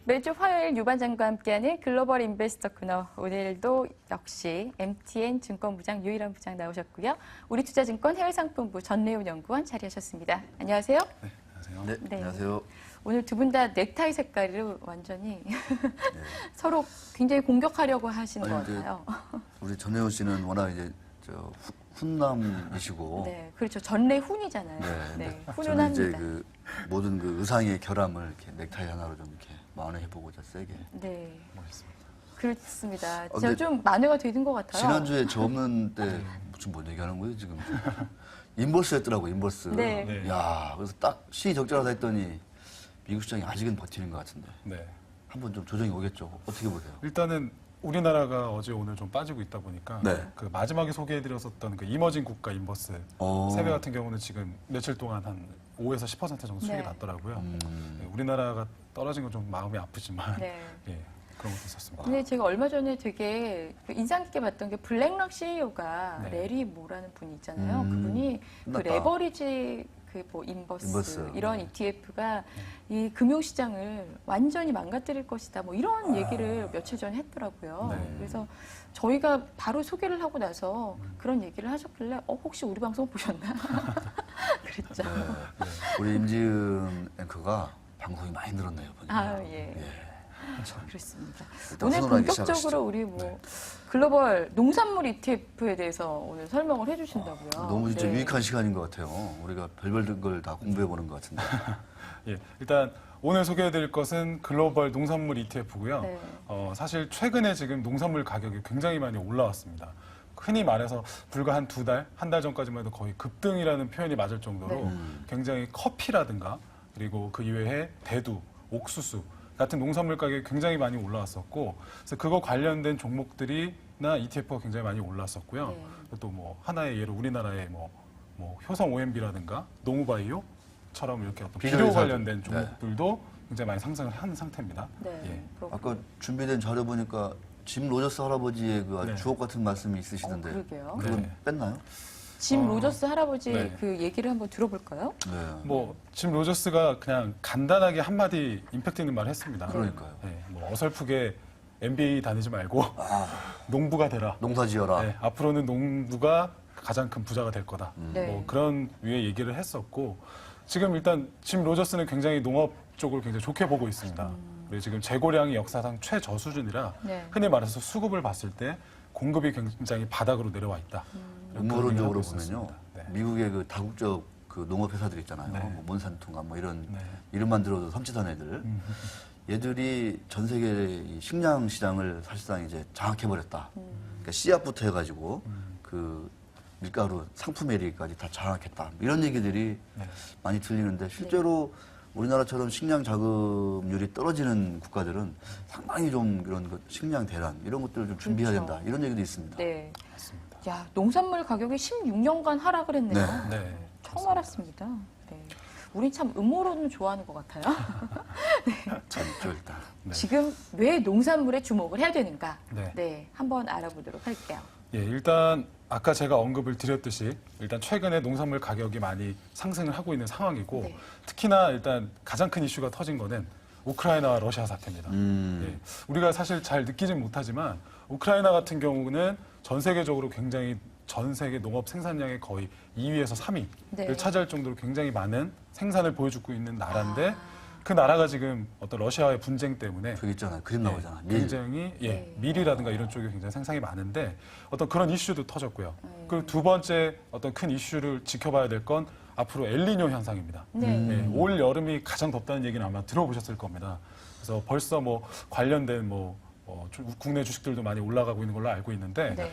매주 화요일 유 반장과 함께하는 글로벌 인베스터 코너. 오늘도 역시 MTN 증권부장 유일한 부장 나오셨고요. 우리투자증권 해외상품부 전래훈 연구원 자리하셨습니다. 안녕하세요. 네, 안녕하세요. 네, 네. 안녕하세요. 오늘 두 분 다 넥타이 색깔을 완전히 서로 굉장히 공격하려고 하시는 것 같아요. 우리 전혜원 씨는 워낙 이제 훈남이시고, 네, 그렇죠. 전래훈이잖아요. 저는 훈훈합니다. 이제 그 모든 그 의상의 결함을 이렇게 넥타이 하나로 좀 이렇게 만회해보고자 세게 네, 멋있습니다. 그렇습니다. 근데 제가 좀 만회가 되는 것 같아요. 지난주에 저 없는 때 무슨 뭔 얘기하는 거예요 지금? 인버스였더라고 인버스. 네. 네. 야, 그래서 딱 시적절하다 했더니 미국 시장이 아직은 버티는 것 같은데 네. 한번 좀 조정이 오겠죠. 어떻게 보세요? 일단은 우리나라가 어제 오늘 좀 빠지고 있다 보니까 네. 그 마지막에 소개해드렸었던 그 이머징 국가 인버스 세배 같은 경우는 지금 며칠 동안 한 5에서 10% 정도 수익이 네. 났더라고요. 네, 우리나라가 떨어진 건 좀 마음이 아프지만 네. 예, 그런 것도 있었습니다. 근데 제가 얼마 전에 되게 인상 깊게 봤던 게 블랙락 CEO가 네. 레리 모라는 분이 있잖아요. 그분이 그 끝났다. 레버리지 그 뭐 인버스 이런 ETF가 이 금융시장을 완전히 망가뜨릴 것이다. 뭐 이런 얘기를 며칠 전에 했더라고요. 네. 그래서 저희가 바로 소개를 하고 나서 그런 얘기를 하셨길래 혹시 우리 방송 보셨나? 그랬죠. 네. 우리 임지은 앵커가 방송이 많이 늘었네요. 보니까. 아, 예. 그렇습니다. 일단 오늘 훈훈하게 본격적으로 시작하시죠. 우리 뭐 글로벌 농산물 ETF에 대해서 오늘 설명을 해주신다고요. 너무 진짜 네. 유익한 시간인 것 같아요. 우리가 별별 걸 다 공부해 보는 것 같은데. 예, 일단 오늘 소개해드릴 것은 글로벌 농산물 ETF고요. 네. 사실 최근에 지금 농산물 가격이 굉장히 많이 올라왔습니다. 흔히 말해서 불과 한 두 달, 한 달 전까지만 해도 거의 급등이라는 표현이 맞을 정도로 네. 굉장히 커피라든가 그리고 그 이외에 대두, 옥수수 같은 농산물 가격이 굉장히 많이 올라왔었고 그래서 그거 관련된 종목들이나 ETF가 굉장히 많이 올랐었고요. 네. 또 뭐 하나의 예로 우리나라의 뭐 효성 OMB라든가 농우바이오처럼 이렇게 어떤 비료 비료회사들. 관련된 종목들도 굉장히 많이 상승을 한 상태입니다. 네. 예. 그렇군요. 아까 준비된 자료 보니까 짐 로저스 할아버지의 그 아주 네. 주옥 같은 말씀이 있으시던데 그러게요. 그건 네. 뺐나요? 짐 로저스 할아버지 네. 그 얘기를 한번 들어볼까요? 네. 뭐 짐 로저스가 그냥 간단하게 한마디 임팩트 있는 말을 했습니다. 그러니까요. 예, 뭐 어설프게 MBA 다니지 말고 농부가 되라. 농사 지어라. 네, 앞으로는 농부가 가장 큰 부자가 될 거다. 네. 뭐 그런 류의 얘기를 했었고 지금 일단 짐 로저스는 굉장히 농업 쪽을 굉장히 좋게 보고 있습니다. 그리고 지금 재고량이 역사상 최저 수준이라 네. 흔히 말해서 수급을 봤을 때 공급이 굉장히 바닥으로 내려와 있다. 그런 음모론적으로 얘기를 하고 보면요. 있었습니다. 네. 미국의 그 다국적 그 농업 회사들 있잖아요. 네. 뭐 몬산토인가 뭐 이런 네. 이름만 들어도 섬찟한 애들. 얘들이 전 세계 이 식량 시장을 사실상 이제 장악해 버렸다. 그러니까 씨앗부터 해가지고 그 밀가루 상품에리까지 다 장악했다. 이런 얘기들이 네. 많이 들리는데 실제로 우리나라처럼 식량 자금률이 떨어지는 국가들은 상당히 좀 이런 그 식량 대란 이런 것들을 좀 준비해야 그렇죠. 된다. 이런 얘기도 있습니다. 네. 맞습니다. 야, 농산물 가격이 16년간 하락을 했네요. 네. 네. 처음 알았습니다. 네. 우린 참 음모론을 좋아하는 것 같아요. 재밌죠 일단. 네. 지금 왜 농산물에 주목을 해야 되는가? 네. 한번 알아보도록 할게요. 예, 일단 아까 제가 언급을 드렸듯이 일단 최근에 농산물 가격이 많이 상승을 하고 있는 상황이고 네. 특히나 일단 가장 큰 이슈가 터진 거는 우크라이나와 러시아 사태입니다. 예, 우리가 사실 잘 느끼진 못하지만 우크라이나 같은 경우는 전 세계적으로 굉장히 전 세계 농업 생산량의 거의 2위에서 3위를 네. 차지할 정도로 굉장히 많은 생산을 보여주고 있는 나라인데 그 나라가 지금 어떤 러시아의 분쟁 때문에 저기 있잖아요. 그림 나오잖아. 밀. 굉장히 네. 밀이라든가 이런 쪽이 굉장히 생산이 많은데 어떤 그런 이슈도 터졌고요. 그리고 두 번째 어떤 큰 이슈를 지켜봐야 될 건 앞으로 엘니뇨 현상입니다. 네. 올 여름이 가장 덥다는 얘기는 아마 들어보셨을 겁니다. 그래서 벌써 뭐 관련된 국내 주식들도 많이 올라가고 있는 걸로 알고 있는데 네.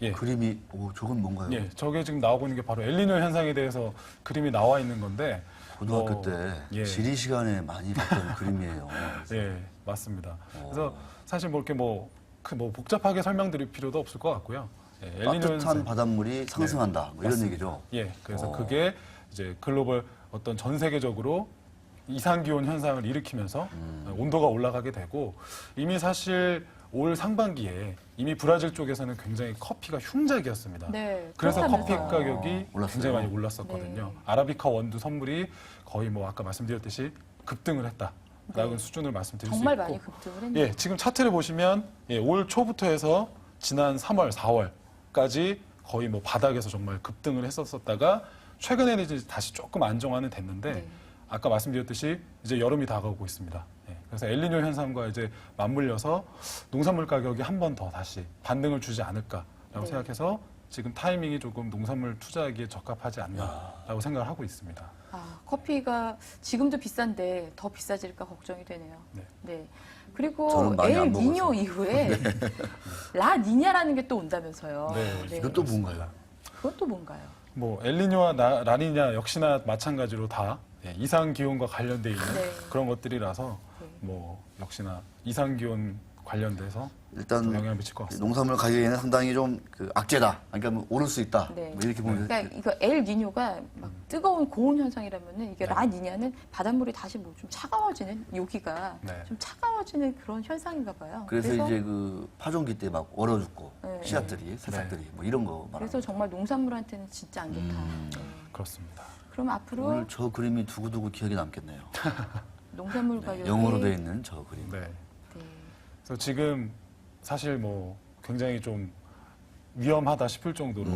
예. 그림이 저건 뭔가요? 예, 저게 지금 나오고 있는 게 바로 엘니뇨 현상에 대해서 그림이 나와 있는 건데 고등학교 뭐, 때 예. 지리 시간에 많이 봤던 그림이에요. 예, 맞습니다. 그래서 사실 뭐 이렇게 뭐 복잡하게 설명드릴 필요도 없을 것 같고요. 예, 엘니뇨 따뜻한 현상. 바닷물이 상승한다. 뭐 이런 맞습니다. 얘기죠. 예, 그래서 그게 이제 글로벌 어떤 전 세계적으로 이상 기온 현상을 일으키면서 온도가 올라가게 되고 이미 사실 올 상반기에 이미 브라질 쪽에서는 굉장히 커피가 흉작이었습니다. 네, 그래서 커피 그렇다면서요. 가격이 올랐어요. 굉장히 많이 올랐었거든요. 네. 아라비카 원두 선물이 거의 뭐 아까 말씀드렸듯이 급등을 했다. 네. 수준을 말씀드릴 정말 수 있고 많이 급등을 했네요. 예, 지금 차트를 보시면 올 초부터 해서 지난 3월, 4월까지 거의 뭐 바닥에서 정말 급등을 했었다가 최근에는 이제 다시 조금 안정화는 됐는데 네. 아까 말씀드렸듯이 이제 여름이 다가오고 있습니다. 예, 그래서 엘니뇨 현상과 이제 맞물려서 농산물 가격이 한 번 더 다시 반등을 주지 않을까라고 네. 생각해서 지금 타이밍이 조금 농산물 투자하기에 적합하지 않나라고 생각을 하고 있습니다. 아, 커피가 지금도 비싼데 더 비싸질까 걱정이 되네요. 네. 그리고 저는 많이 엘 안 니뇨 먹어서. 이후에 라 니냐라는 게 또 온다면서요. 네. 이건 또 뭔가요? 그것도 뭔가요? 뭐 엘니뇨와 라니냐 역시나 마찬가지로 다 이상 기온과 관련돼 있는 네. 그런 것들이라서 네. 뭐 역시나 이상 기온 관련돼서 일단 좀 영향을 미칠 것 같습니다. 농산물 가격에는 상당히 좀 그 악재다. 그러니까 뭐 오를 수 있다. 네. 뭐 이렇게 보면 그러니까 이거 엘 니뇨가 막 뜨거운 고온 현상이라면은 이게 네. 라 니냐는 바닷물이 다시 뭐 좀 차가워지는 여기가 네. 좀 차가워지는 그런 현상인가 봐요. 그래서 이제 그 파종기 때 막 얼어 죽고 네. 씨앗들이 새싹들이 뭐 이런 거 말하는 그래서 정말 농산물한테는 진짜 안 좋다. 네. 그렇습니다. 그럼 앞으로 오늘 저 그림이 두고두고 기억에 남겠네요. 농산물 가격이 영어로 되어 있는 저 그림. 네. 네. 그래서 지금 사실 뭐 굉장히 좀 위험하다 싶을 정도로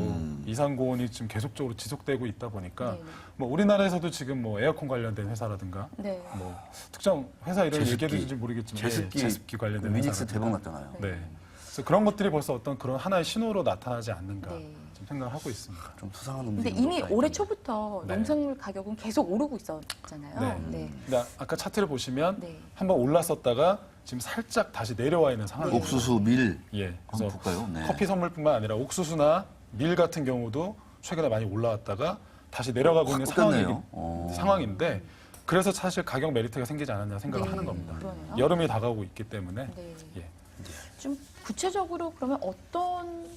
이상 고온이 지금 계속적으로 지속되고 있다 보니까 네네. 뭐 우리나라에서도 지금 뭐 에어컨 관련된 회사라든가 네. 뭐 특정 회사 이름 제습기. 얘기해도 될지 모르겠지만 제습기 관련된 미닉스 회사라든가. 대박 났잖아요. 네. 그래서 그런 것들이 벌써 어떤 그런 하나의 신호로 나타나지 않는가 네. 좀 생각을 하고 있습니다. 좀 수상한 근데 움직임. 이미 올해 초부터 네. 농산물 가격은 계속 오르고 있었잖아요. 네. 네. 근데 아까 차트를 보시면 네. 한번 올랐었다가 지금 살짝 다시 내려와 있는 상황입니다. 옥수수, 밀. 예. 한번 그래서 볼까요? 네. 커피 선물뿐만 아니라 옥수수나 밀 같은 경우도 최근에 많이 올라왔다가 다시 내려가고 있는 확 꺾였네요. 상황인데 그래서 사실 가격 메리트가 생기지 않았나 생각을 네, 하는 겁니다. 그러네요. 여름이 다가오고 있기 때문에 네. 예. 좀 구체적으로 그러면 어떤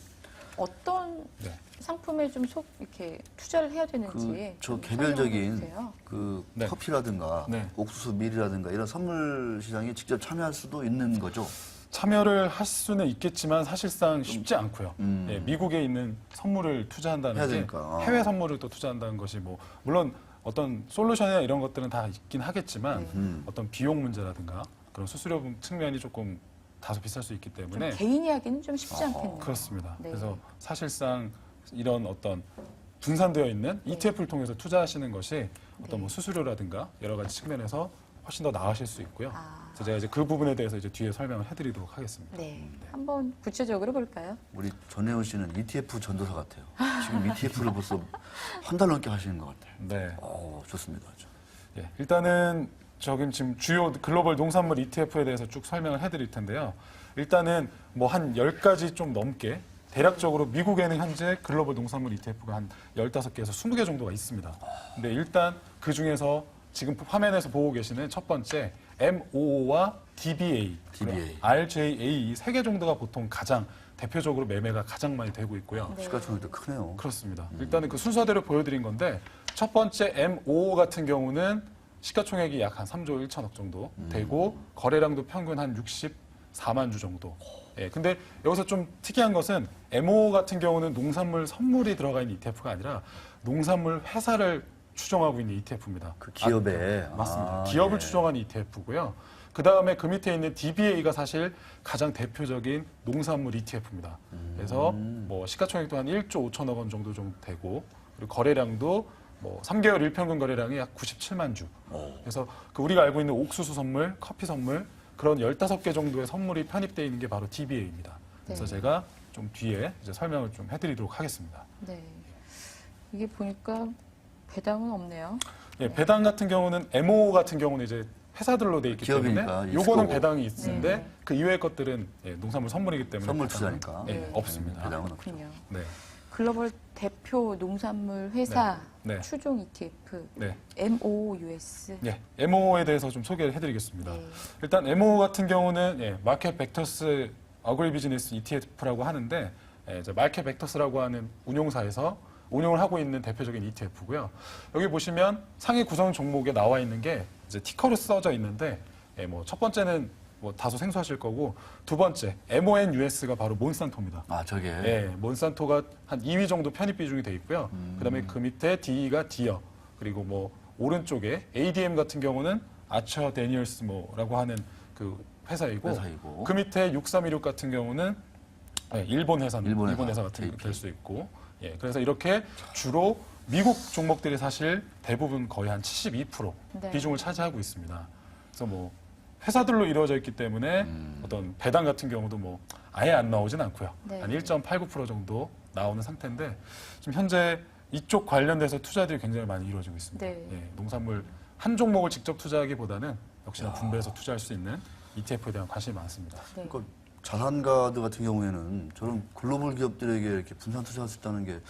네. 상품에 좀 이렇게 투자를 해야 되는지 그저 좀 개별적인 설명해 주세요. 그 네. 커피라든가 네. 옥수수, 밀이라든가 이런 선물 시장에 직접 참여할 수도 있는 거죠. 참여를 할 수는 있겠지만 사실상 쉽지 않고요. 음. 예, 미국에 있는 선물을 투자한다는 해야 게 되니까. 해외 선물을 또 투자한다는 것이 뭐 물론 어떤 솔루션이나 이런 것들은 다 있긴 하겠지만 네. 어떤 비용 문제라든가 그런 수수료 측면이 조금 다소 비쌀 수 있기 좀 때문에 개인이 하기는 좀 쉽지 않겠네요. 그렇습니다. 네. 그래서 사실상 이런 어떤 분산되어 있는 ETF를 통해서 투자하시는 것이 어떤 네. 뭐 수수료라든가 여러 가지 측면에서 훨씬 더 나으실 수 있고요. 아. 그래서 제가 이제 그 부분에 대해서 이제 뒤에 설명을 해드리도록 하겠습니다. 네. 한번 구체적으로 볼까요? 우리 전혜원 씨는 ETF 전도사 같아요. 지금 ETF를 벌써 한 달 넘게 하시는 것 같아요. 네. 좋습니다. 아주. 예, 일단은 지금 주요 글로벌 농산물 ETF에 대해서 쭉 설명을 해드릴 텐데요. 일단은 뭐 한 10가지 좀 넘게 대략적으로 미국에는 현재 글로벌 농산물 ETF가 한 15개에서 20개 정도가 있습니다. 근데 일단 그 중에서 지금 화면에서 보고 계시는 첫 번째 MOO와 DBA, DBA. RJA 이 3개 정도가 보통 가장 대표적으로 매매가 가장 많이 되고 있고요. 네. 시가총액도 크네요. 그렇습니다. 일단은 그 순서대로 보여드린 건데 첫 번째 MO 같은 경우는 시가총액이 약 한 3조 1천억 정도 되고 거래량도 평균 한 64만 주 정도. 예, 근데 여기서 좀 특이한 것은 MO 같은 경우는 농산물 선물이 들어가 있는 ETF가 아니라 농산물 회사를 추종하고 있는 ETF입니다. 그 기업에. 맞습니다. 기업을 네. 추종하는 ETF고요. 그 다음에 그 밑에 있는 DBA가 사실 가장 대표적인 농산물 ETF입니다. 그래서 뭐 시가총액도 한 1조 5천억 원 정도 되고 그리고 거래량도 뭐 3개월 일평균 거래량이 약 97만 주. 그래서 그 우리가 알고 있는 옥수수 선물, 커피 선물 그런 15개 정도의 선물이 편입되어 있는 게 바로 DBA입니다. 그래서 네. 제가 좀 뒤에 이제 설명을 좀 해드리도록 하겠습니다. 네. 이게 보니까 배당은 없네요. 예, 배당 같은 경우는 MO 같은 경우는 이제 회사들로 돼 있기 기업이니까 때문에 있을 요거는 거고. 배당이 있는데 네. 그 이외의 것들은 농산물 선물이기 때문에 선물 배당은, 투자니까. 예, 네. 없습니다. 배당은 없죠. 그렇군요. 네, 글로벌 대표 농산물 회사 네. 네. 추종 ETF 네. MOUS. 예, MO에 대해서 좀 소개를 해드리겠습니다. 네. 일단 MO 같은 경우는 마켓 벡터스 어그리 비즈니스 ETF라고 하는데 이제 마켓 벡터스라고 하는 운용사에서 운용을 하고 있는 대표적인 ETF고요. 여기 보시면 상위 구성 종목에 나와 있는 게 이제 티커로 써져 있는데 뭐 첫 번째는 뭐 다소 생소하실 거고 두 번째 MONUS가 바로 몬산토입니다. 저게. 예, 몬산토가 한 2위 정도 편입 비중이 돼 있고요. 그다음에 그 밑에 DE가 디어 그리고 뭐 오른쪽에 ADM 같은 경우는 아처 데니얼스모라고 하는 그 회사이고, 회사이고. 그 밑에 6316 같은 경우는 일본 회사 같은 JP. 될 수 있고, 예, 그래서 이렇게 주로 미국 종목들이 사실 대부분 거의 한 72% 네. 비중을 차지하고 있습니다. 그래서 뭐 회사들로 이루어져 있기 때문에 어떤 배당 같은 경우도 뭐 아예 안 나오진 않고요. 네. 한 1.89% 정도 나오는 상태인데 지금 현재 이쪽 관련돼서 투자들이 굉장히 많이 이루어지고 있습니다. 네. 예, 농산물 한 종목을 직접 투자하기보다는 역시나 분배해서 투자할 수 있는 ETF에 대한 관심이 많습니다. 네. 그러니까 자산가드 같은 경우에는 저는 글로벌 기업들에게 이렇게 분산 투자할 수 있다는 게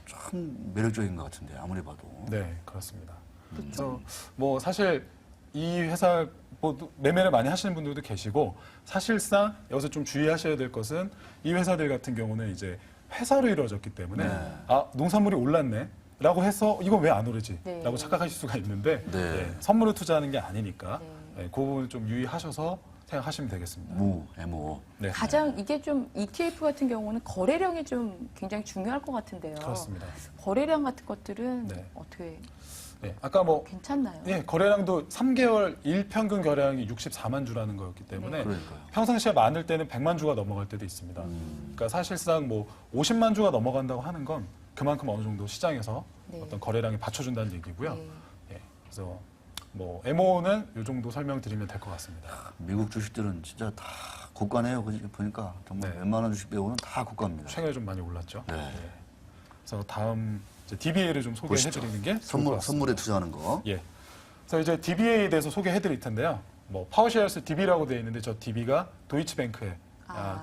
참 매력적인 것 같은데 아무리 봐도. 네, 그렇습니다. 그래서 뭐 사실 이 회사 뭐 매매를 많이 하시는 분들도 계시고 사실상 여기서 좀 주의하셔야 될 것은 이 회사들 같은 경우는 이제 회사로 이루어졌기 때문에 아 농산물이 올랐네. 라고 해서 이거 왜 안 오르지? 네. 라고 착각하실 수가 있는데 네. 예, 선물을 투자하는 게 아니니까 네. 그 부분 좀 유의하셔서 생각하시면 되겠습니다. MO. 네. 가장 이게 좀 ETF 같은 경우는 거래량이 좀 굉장히 중요할 것 같은데요. 그렇습니다. 거래량 같은 것들은 네. 어떻게 네, 아까 뭐 괜찮나요? 예, 거래량도 3개월 일평균 거래량이 64만 주라는 거였기 때문에 그러니까요. 평상시에 많을 때는 100만 주가 넘어갈 때도 있습니다. 그러니까 사실상 뭐 50만 주가 넘어간다고 하는 건 그만큼 어느 정도 시장에서 네. 어떤 거래량이 받쳐준다는 얘기고요. 네. 예, 그래서 뭐 MO는 이 정도 설명드리면 될 것 같습니다. 미국 주식들은 진짜 다 고가네요. 보니까 정말 네. 웬만한 주식 빼고는 다 고가입니다. 최근에 좀 많이 올랐죠. 네. 예. 그래서 다음 이제 DBA를 좀 소개해드리는 게 좋을 것 같습니다. 선물에 투자하는 거. 예. 그래서 이제 DBA에 대해서 소개해드릴 텐데요. 뭐 파워쉐어스 DB라고 되어 있는데 저 DB가 도이치뱅크의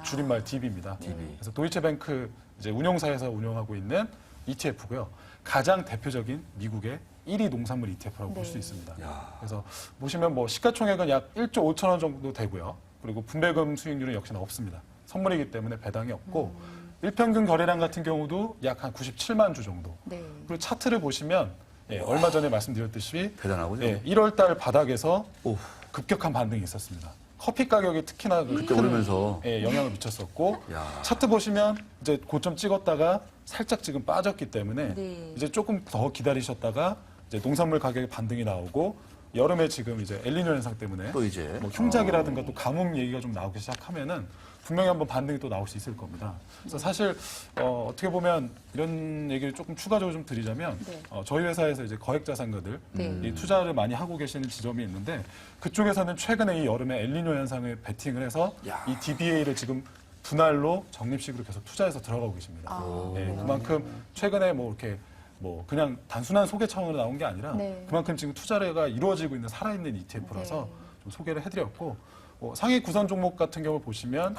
줄임말 DB입니다. 그래서 도이치뱅크 이제 운용사에서 운영하고 있는 ETF고요. 가장 대표적인 미국의 1위 농산물 ETF라고 볼 수 네. 있습니다. 야. 그래서 보시면 뭐 시가총액은 약 1조 5천 원 정도 되고요. 그리고 분배금 수익률은 역시나 없습니다. 선물이기 때문에 배당이 없고 일평균 거래량 같은 경우도 약 한 97만 주 정도. 네. 그리고 차트를 보시면 예, 얼마 전에 말씀드렸듯이 대단하고요. 예, 1월 달 바닥에서 오. 급격한 반등이 있었습니다. 커피 가격이 특히나 그때 오르면서 예, 영향을 미쳤었고 야. 차트 보시면 이제 고점 찍었다가 살짝 지금 빠졌기 때문에 네. 이제 조금 더 기다리셨다가 이제 농산물 가격의 반등이 나오고 여름에 지금 이제 엘니뇨 현상 때문에 또 이제 뭐 흉작이라든가 또 가뭄 얘기가 좀 나오기 시작하면은 분명히 한번 반등이 또 나올 수 있을 겁니다. 그래서 사실 어떻게 보면 이런 얘기를 조금 추가적으로 좀 드리자면 네. 저희 회사에서 이제 거액자산가들 네. 이 투자를 많이 하고 계시는 지점이 있는데 그쪽에서는 최근에 이 여름에 엘니뇨 현상을 베팅을 해서 야. 이 DBA를 지금 분할로 적립식으로 계속 투자해서 들어가고 계십니다. 아. 예, 그만큼 최근에 뭐 이렇게 뭐 그냥 단순한 소개 차원으로 나온 게 아니라 네. 그만큼 지금 투자가 이루어지고 있는 살아있는 ETF라서 네. 좀 소개를 해드렸고 상위 구성 종목 같은 경우 보시면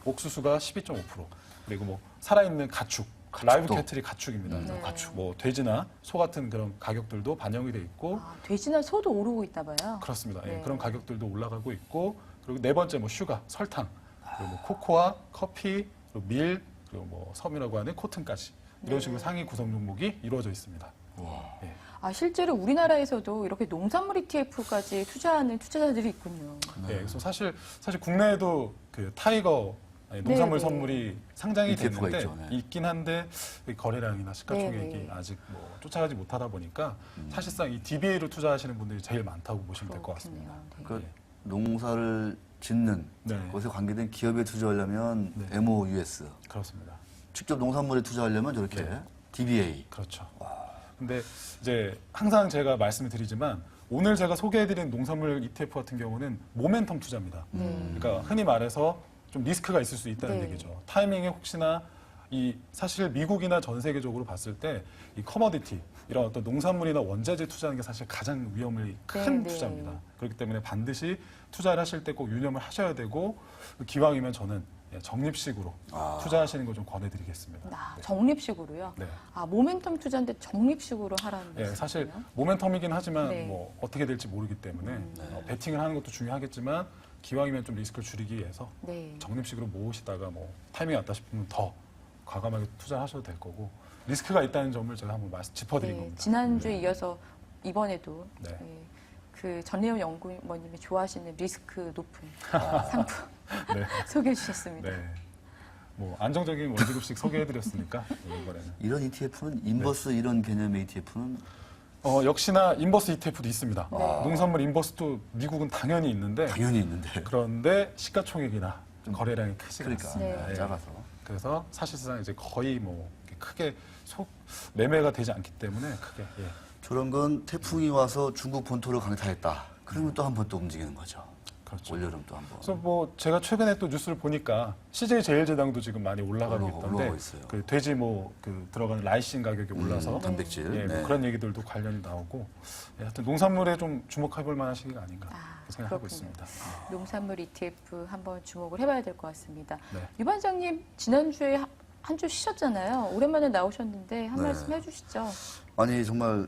옥수수가 12.5% 그리고 뭐 살아있는 가축 라이브 캐틀이 가축입니다. 그래서 네. 가축 뭐 돼지나 소 같은 그런 가격들도 반영이 돼 있고 돼지나 소도 오르고 있나 봐요. 그렇습니다. 예, 네. 그런 가격들도 올라가고 있고 그리고 네 번째 뭐 슈가 설탕 그리고 뭐 코코아 커피 그리고 밀 그리고 뭐 섬이라고 하는 코튼까지 이런 식으로 상위 구성 종목이 이루어져 있습니다. 예. 실제로 우리나라에서도 이렇게 농산물 ETF까지 투자하는 투자자들이 있군요. 예, 그래서 사실 국내에도 그 타이거 농산물 네, 네. 선물이 상장이 ETF가 됐는데 있죠, 네. 있긴 한데 거래량이나 시가총액이 네, 네. 아직 뭐 쫓아가지 못하다 보니까 사실상 이 DBA로 투자하시는 분들이 제일 많다고 보시면 될 것 같습니다. 그렇겠네요. 네. 그 농사를 짓는 네. 것에 관계된 기업에 투자하려면 네. MOUS. 그렇습니다. 직접 농산물에 투자하려면 저렇게 네. DBA. 그렇죠. 근데 이제 항상 제가 말씀을 드리지만 오늘 제가 소개해드린 농산물 ETF 같은 경우는 모멘텀 투자입니다. 그러니까 흔히 말해서 좀 리스크가 있을 수 있다는 네. 얘기죠. 타이밍에 혹시나 이 사실 미국이나 전 세계적으로 봤을 때 이 커머디티 이런 어떤 농산물이나 원자재 투자하는 게 사실 가장 위험이 큰 네, 네. 투자입니다. 그렇기 때문에 반드시 투자를 하실 때 꼭 유념을 하셔야 되고 기왕이면 저는 적립식으로 투자하시는 걸 좀 권해드리겠습니다. 적립식으로요? 네. 모멘텀 투자인데 적립식으로 하라는 예, 사실 말씀이군요. 모멘텀이긴 하지만 네. 뭐 어떻게 될지 모르기 때문에 베팅을 하는 것도 중요하겠지만 기왕이면 좀 리스크를 줄이기 위해서 네. 적립식으로 모으시다가 뭐 타이밍이 왔다 싶으면 더 과감하게 투자하셔도 될 거고 리스크가 있다는 점을 제가 한번 짚어드린 네, 겁니다. 지난주에 이어서 이번에도 네. 그 전래용 연구원님이 좋아하시는 리스크 높은 상품 네. 소개해 주셨습니다. 네. 뭐 안정적인 원리급식 소개해드렸으니까 이번에는 이런 ETF는 인버스 이런 개념의 ETF는 역시나 인버스 ETF도 있습니다. 네. 농산물 인버스도 미국은 당연히 있는데 당연히 있는데. 그런데 시가총액이나 거래량이 크지 그러니까 않습니다. 예. 작아서. 그래서 사실상 이제 거의 뭐 크게 매매가 되지 않기 때문에 크게 예. 저런 건 태풍이 와서 중국 본토를 강타했다. 그러면 또 한 번 또 움직이는 거죠. 그렇죠. 올여름 또 한 번. 그래서 뭐 제가 최근에 또 뉴스를 보니까 CJ 제일제당도 지금 많이 올라가고 있던데 올라가고 있어요. 그 돼지 그 들어가는 라이신 가격이 올라서 단백질. 예, 뭐 네. 그런 얘기들도 관련이 나오고 예, 하여튼 농산물에 좀 주목해볼 만한 시기가 아닌가 생각하고 그렇군요. 있습니다. 농산물 ETF 한번 주목을 해봐야 될 것 같습니다. 네. 유 반장님 지난주에 한 주 쉬셨잖아요. 오랜만에 나오셨는데 한 네. 말씀 해주시죠. 아니 정말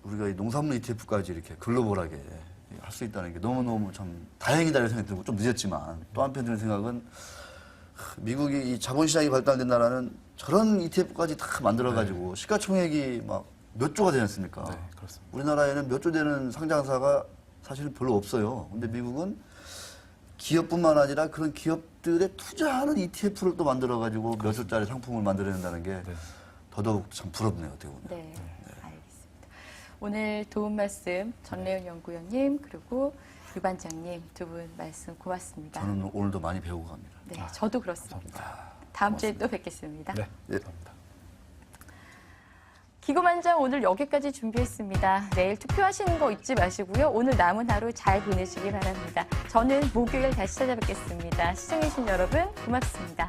우리가 이 농산물 ETF까지 이렇게 글로벌하게 할 수 있다는 게 너무너무 참 다행이다라는 생각이 들고 좀 늦었지만 또 한편 드는 생각은 미국이 이 자본시장이 발달된 나라는 저런 ETF까지 다 만들어가지고 시가총액이 막 몇 조가 되지 않습니까? 네, 그렇습니다. 우리나라에는 몇 조 되는 상장사가 사실은 별로 없어요. 근데 미국은 기업뿐만 아니라 그런 기업들에 투자하는 ETF를 또 만들어가지고 몇 조짜리 상품을 만들어낸다는 게 네. 더더욱 참 부럽네요, 어떻게 보면. 네, 알겠습니다. 오늘 도움 말씀 전래윤 연구위원님 그리고 유 반장님 두 분 말씀 고맙습니다. 저는 오늘도 많이 배우고 갑니다. 네, 저도 그렇습니다. 다음 주에 또 뵙겠습니다. 네, 예. 감사합니다. 기고만장 오늘 여기까지 준비했습니다. 내일 투표하시는 거 잊지 마시고요. 오늘 남은 하루 잘 보내시기 바랍니다. 저는 목요일 다시 찾아뵙겠습니다. 시청해주신 여러분 고맙습니다.